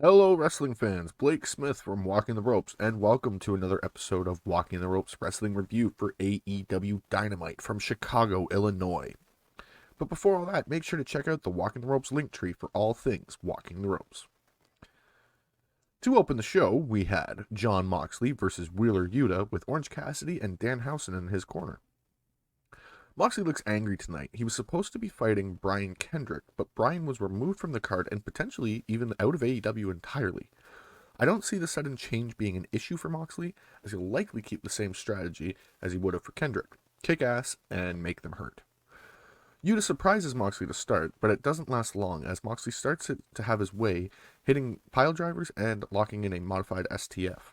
Hello, wrestling fans. Blake Smith from Walking the Ropes, and welcome to another episode of Walking the Ropes Wrestling Review for AEW Dynamite from Chicago, Illinois. But before all that, make sure to check out the Walking the Ropes link tree for all things Walking the Ropes. To open the show, we had Jon Moxley versus Wheeler Yuta with Orange Cassidy and Danhausen in his corner. Moxley looks angry tonight. He was supposed to be fighting Brian Kendrick, but Brian was removed from the card and potentially even out of AEW entirely. I don't see the sudden change being an issue for Moxley, as he'll likely keep the same strategy as he would have for Kendrick: kick ass and make them hurt. Yuta surprises Moxley to start, but it doesn't last long as Moxley starts to have his way, hitting pile drivers and locking in a modified STF.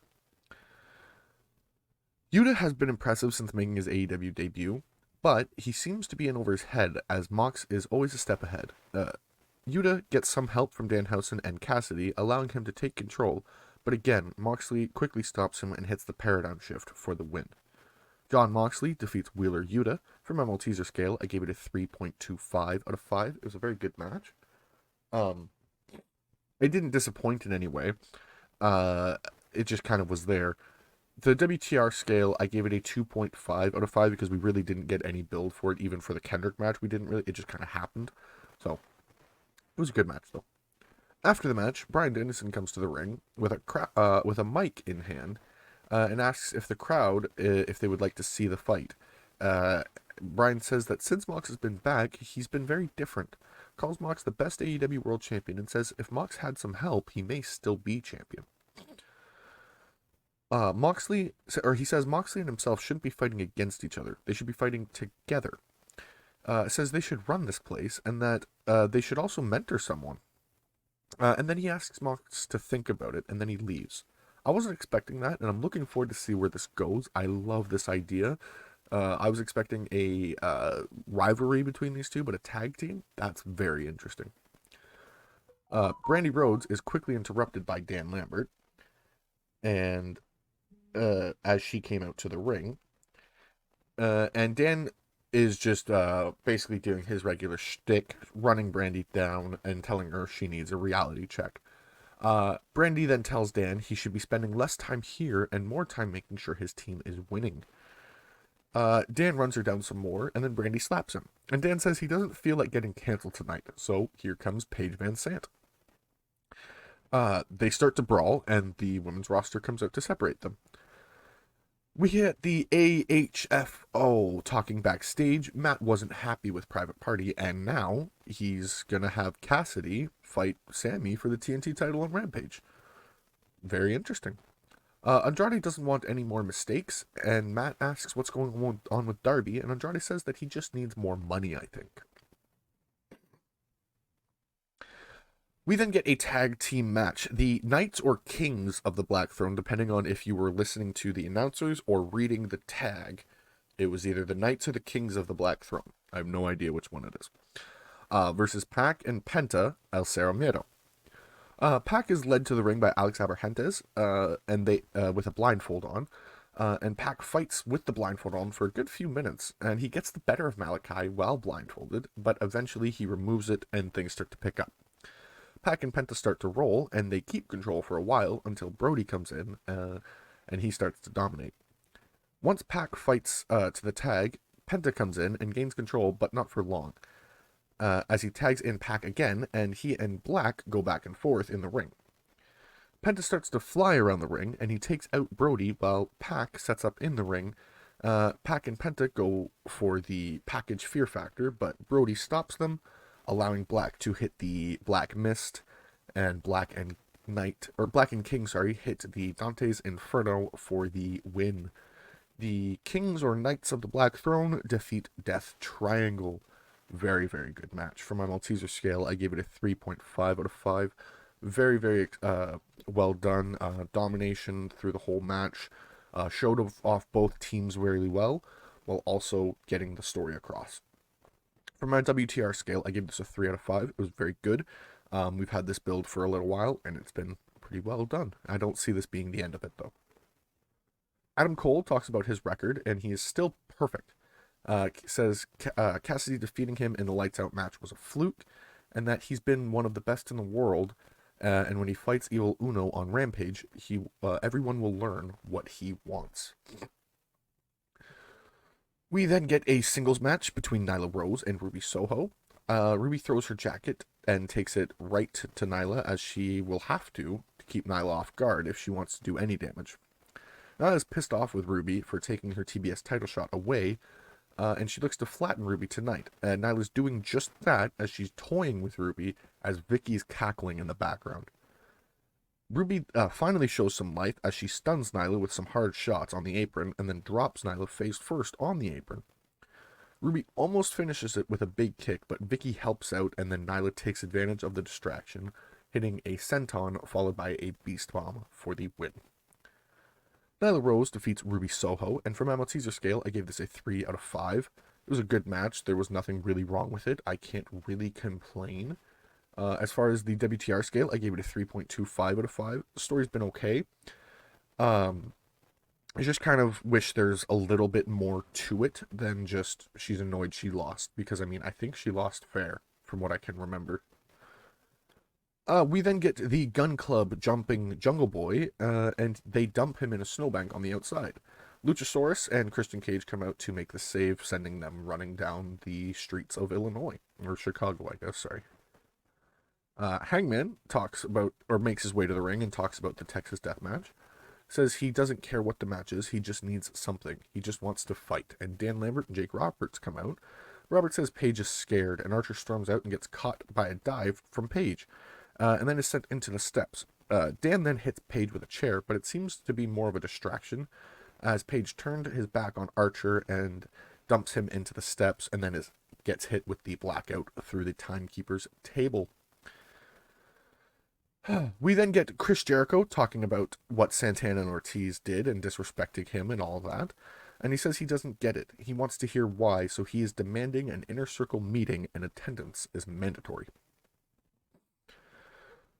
Yuta has been impressive since making his AEW debut, but he seems to be in over his head, as Mox is always a step ahead. Yuta gets some help from Danhausen and Cassidy, allowing him to take control, but again, Moxley quickly stops him and hits the paradigm shift for the win. Jon Moxley defeats Wheeler Yuta. From my Malteser scale, I gave it a 3.25 out of 5. It was a very good match. It didn't disappoint in any way. It just kind of was there. The WTR scale, I gave it a 2.5 out of 5 because we really didn't get any build for it, even for the Kendrick match. It just kind of happened. So, it was a good match, though. After the match, Bryan Danielson comes to the ring with a mic in hand and asks if the crowd, if they would like to see the fight. Bryan says that since Mox has been back, he's been very different. Calls Mox the best AEW World Champion and says if Mox had some help, he may still be champion. He says Moxley and himself shouldn't be fighting against each other. They should be fighting together. Says they should run this place and that they should also mentor someone. And then he asks Mox to think about it, and then he leaves. I wasn't expecting that, and I'm looking forward to see where this goes. I love this idea. I was expecting a rivalry between these two, but a tag team? That's very interesting. Brandi Rhodes is quickly interrupted by Dan Lambert, and as she came out to the ring. And Dan is just basically doing his regular shtick, running Brandi down and telling her she needs a reality check. Brandi then tells Dan he should be spending less time here and more time making sure his team is winning. Dan runs her down some more, and then Brandi slaps him. And Dan says he doesn't feel like getting canceled tonight, so here comes Paige Van Sant. They start to brawl, and the women's roster comes out to separate them. We hit the AHFO talking backstage. Matt wasn't happy with Private Party, and now he's gonna have Cassidy fight Sammy for the TNT title on Rampage. Very interesting. Andrade doesn't want any more mistakes, and Matt asks what's going on with Darby, and Andrade says that he just needs more money, I think. We then get a tag team match. The Knights or Kings of the Black Throne, depending on if you were listening to the announcers or reading the tag. It was either the Knights or the Kings of the Black Throne. I have no idea which one it is. Versus Pac and Penta El Cerro Miedo. Pac is led to the ring by Alex Abrahantes, and they with a blindfold on. And Pac fights with the blindfold on for a good few minutes, and he gets the better of Malachi while blindfolded, but eventually he removes it and things start to pick up. Pac and Penta start to roll, and they keep control for a while until Brody comes in, and he starts to dominate. Once Pac fights to the tag, Penta comes in and gains control, but not for long, as he tags in Pac again, and he and Black go back and forth in the ring. Penta starts to fly around the ring, and he takes out Brody while Pac sets up in the ring. Pac and Penta go for the package Fear Factor, but Brody stops them, allowing Black to hit the Black Mist, and Black and King, hit the Dante's Inferno for the win. The Kings or Knights of the Black Throne defeat Death Triangle. Very, very good match. For my Malteser scale, I gave it a 3.5 out of 5. Very, very well done. Domination through the whole match. Showed off both teams really well, while also getting the story across. For my WTR scale, I gave this a 3 out of 5. It was very good. We've had this build for a little while, and it's been pretty well done. I don't see this being the end of it, though. Adam Cole talks about his record, and he is still perfect. Says Cassidy defeating him in the Lights Out match was a fluke, and that he's been one of the best in the world, And when he fights Evil Uno on Rampage, everyone will learn what he wants. We then get a singles match between Nyla Rose and Ruby Soho. Ruby throws her jacket and takes it right to Nyla, as she will have to keep Nyla off guard if she wants to do any damage. Nyla's pissed off with Ruby for taking her TBS title shot away, and she looks to flatten Ruby tonight. And Nyla's doing just that as she's toying with Ruby as Vicky's cackling in the background. Ruby finally shows some life as she stuns Nyla with some hard shots on the apron and then drops Nyla face first on the apron. Ruby almost finishes it with a big kick, but Vicky helps out and then Nyla takes advantage of the distraction, hitting a senton followed by a beast bomb for the win. Nyla Rose defeats Ruby Soho, and from my teaser scale, I gave this a 3 out of 5. It was a good match. There was nothing really wrong with it. I can't really complain. As far as the WTR scale, I gave it a 3.25 out of 5. The story's been okay. I just kind of wish there's a little bit more to it than just she's annoyed she lost. Because, I mean, I think she lost fair, from what I can remember. We then get the Gun Club jumping Jungle Boy, and they dump him in a snowbank on the outside. Luchasaurus and Christian Cage come out to make the save, sending them running down the streets of Illinois. Or Chicago, I guess, sorry. Hangman talks about, or makes his way to the ring and talks about the Texas Death Match. Says he doesn't care what the match is, he just needs something. He just wants to fight. And Dan Lambert and Jake Roberts come out. Robert says Paige is scared, and Archer storms out and gets caught by a dive from Paige, and then is sent into the steps. Dan then hits Paige with a chair, but it seems to be more of a distraction, as Paige turned his back on Archer and dumps him into the steps, and then gets hit with the blackout through the timekeeper's table. We then get Chris Jericho talking about what Santana and Ortiz did and disrespecting him and all of that. And he says he doesn't get it. He wants to hear why, so he is demanding an inner circle meeting and attendance is mandatory.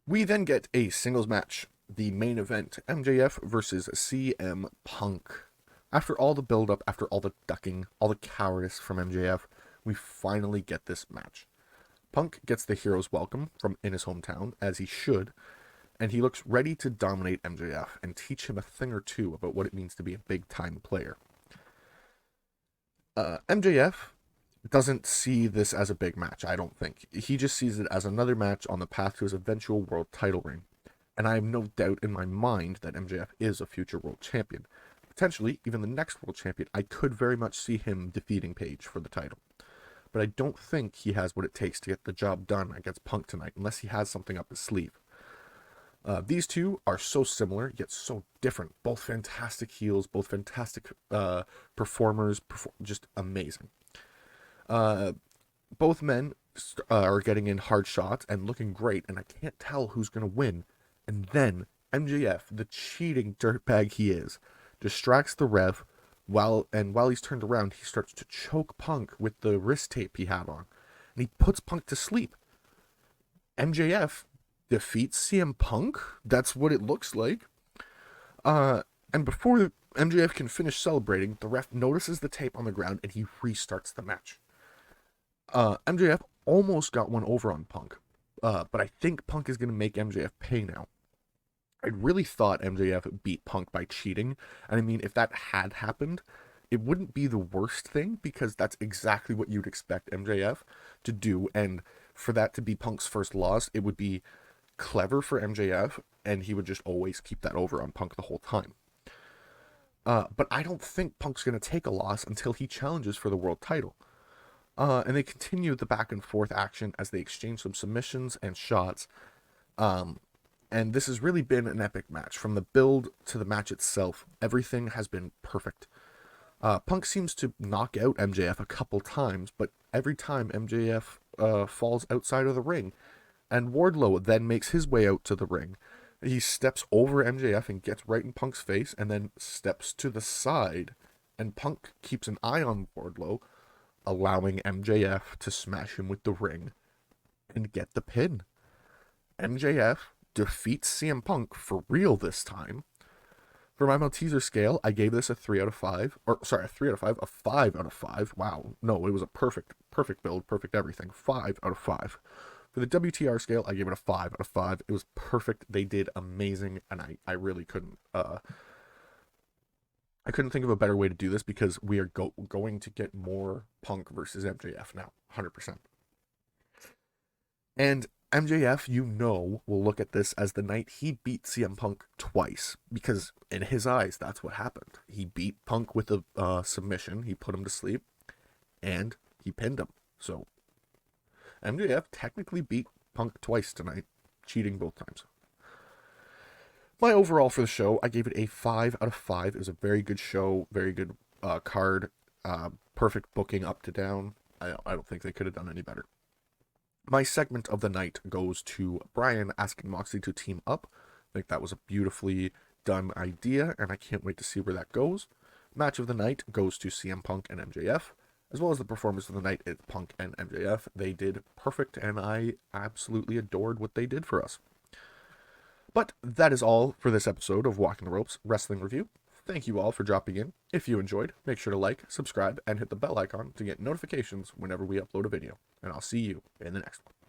We then get a singles match. The main event, MJF versus CM Punk. After all the build-up, after all the ducking, all the cowardice from MJF, we finally get this match. Punk gets the hero's welcome in his hometown, as he should, and he looks ready to dominate MJF and teach him a thing or two about what it means to be a big-time player. MJF doesn't see this as a big match, I don't think. He just sees it as another match on the path to his eventual world title reign. And I have no doubt in my mind that MJF is a future world champion. Potentially, even the next world champion. I could very much see him defeating Paige for the title. But I don't think he has what it takes to get the job done against Punk tonight, unless he has something up his sleeve. These two are so similar, yet so different. Both fantastic heels, both fantastic performers, just amazing. Both men are getting in hard shots and looking great, and I can't tell who's going to win. And then MJF, the cheating dirtbag he is, distracts the ref, while he's turned around, he starts to choke Punk with the wrist tape he had on. And he puts Punk to sleep. MJF defeats CM Punk? That's what it looks like. And before MJF can finish celebrating, the ref notices the tape on the ground and he restarts the match. MJF almost got one over on Punk. But I think Punk is going to make MJF pay now. I really thought MJF beat Punk by cheating. And I mean, if that had happened, it wouldn't be the worst thing, because that's exactly what you'd expect MJF to do. And for that to be Punk's first loss, it would be clever for MJF, and he would just always keep that over on Punk the whole time. But I don't think Punk's going to take a loss until he challenges for the world title. And they continue the back and forth action as they exchange some submissions and shots. And this has really been an epic match. From the build to the match itself, everything has been perfect. Punk seems to knock out MJF a couple times, but every time MJF falls outside of the ring. And Wardlow then makes his way out to the ring. He steps over MJF and gets right in Punk's face, and then steps to the side. And Punk keeps an eye on Wardlow, allowing MJF to smash him with the ring and get the pin. MJF defeats CM Punk for real this time. For my teaser scale, I gave this a 3 out of 5. A 3 out of 5, a 5 out of 5. Wow, no, it was a perfect build, perfect everything. 5 out of 5. For the WTR scale, I gave it a 5 out of 5. It was perfect. They did amazing, and I really couldn't I couldn't think of a better way to do this, because we are going to get more Punk versus MJF now, 100%. And MJF, will look at this as the night he beat CM Punk twice, because in his eyes, that's what happened. He beat Punk with a submission, he put him to sleep, and he pinned him. So MJF technically beat Punk twice tonight, cheating both times. My overall for the show, I gave it a 5 out of 5. It was a very good show, very good card, perfect booking up to down. I don't think they could have done any better. My segment of the night goes to Brian asking Moxie to team up. I think that was a beautifully done idea, and I can't wait to see where that goes. Match of the night goes to CM Punk and MJF, as well as the performance of the night at Punk and MJF. They did perfect, and I absolutely adored what they did for us. But that is all for this episode of Walking the Ropes Wrestling Review. Thank you all for dropping in. If you enjoyed, make sure to like, subscribe, and hit the bell icon to get notifications whenever we upload a video. And I'll see you in the next one.